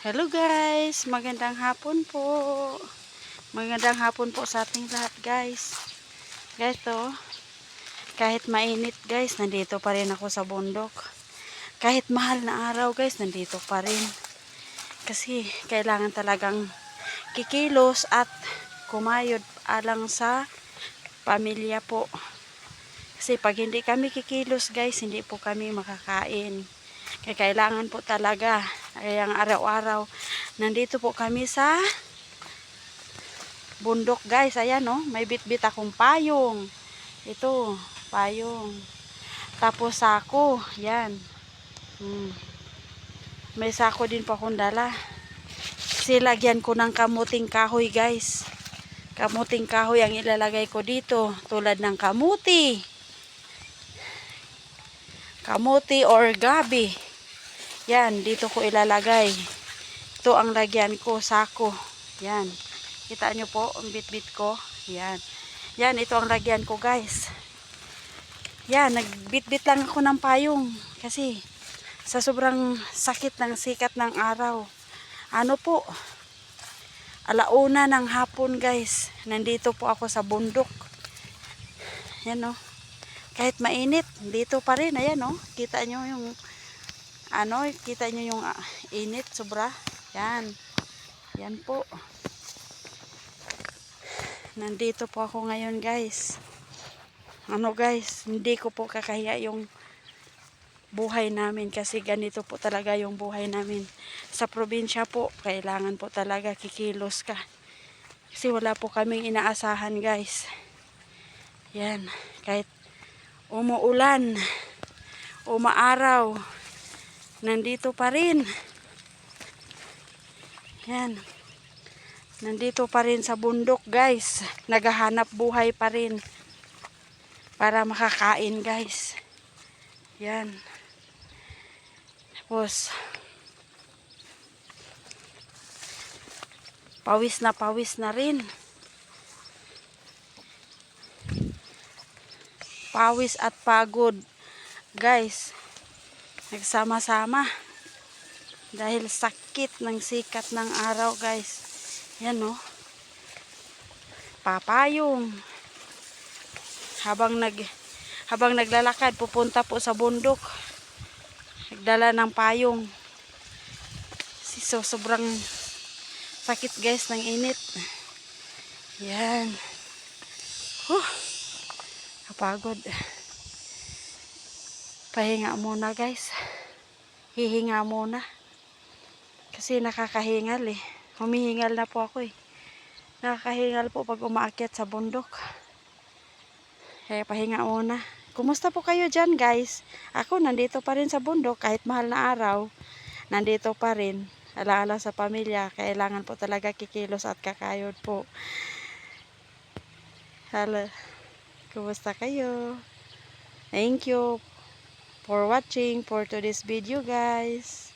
Hello guys, magandang hapon po. Magandang hapon po sa ating lahat guys. Guys to, kahit mainit guys, nandito pa rin ako sa bundok. Kahit mahal na araw guys, nandito pa rin. Kasi kailangan talagang kikilos at kumayod alang sa pamilya po. Kasi pag hindi kami kikilos guys, hindi po kami makakain. Kaya kailangan po talaga. Kaya araw-araw, nandito po kami sa bundok guys. Ayan oh, may bit-bit akong payong. Ito, payong. Tapos sako, yan. May sako din po akong dala. Silagyan ko ng kamuting kahoy guys. Kamuting kahoy ang ilalagay ko dito. Tulad ng kamuti. Kamuti or gabi. Yan, dito ko ilalagay. Ito ang lagyan ko, sako. Yan. Kita nyo po, ang bit-bit ko. Yan. Yan, ito ang lagyan ko guys. Yan, nagbit-bit lang ako ng payong. Kasi, sa sobrang sakit ng sikat ng araw. Ano po, alauna ng hapon guys. Nandito po ako sa bundok. Yan o. Kahit mainit, dito pa rin. Ayan o, kita nyo yung, kita nyo yung init, sobra. Yan. Yan po. Nandito po ako ngayon guys. Guys, hindi ko po kakahiya yung buhay namin kasi ganito po talaga yung buhay namin. Sa probinsya po, kailangan po talaga kikilos ka. Kasi wala po kaming inaasahan guys. Yan, kahit umuulan, umaaraw, nandito pa rin. Yan. Nandito pa rin sa bundok guys. Naghahanap buhay pa rin. Para makakain guys. Yan. Tapos pawis na rin. Pawis at pagod. Guys. Nagsama-sama. Dahil sakit ng sikat ng araw guys. Yan o. Papayong. Habang naglalakad, pupunta po sa bundok. Nagdala ng payong. So, sobrang sakit guys ng init. Yan. Kapagod. Pahinga muna guys. Hihinga muna. Kasi nakakahingal eh. Humihingal na po ako eh. Nakakahingal po pag umaakyat sa bundok. Kaya pahinga muna. Kumusta po kayo dyan guys? Ako nandito pa rin sa bundok kahit mahal na araw. Nandito pa rin. Alaala sa pamilya. Kailangan po talaga kikilos at kakayod po. Hala. Kumusta kayo? Thank you for watching for today's video guys.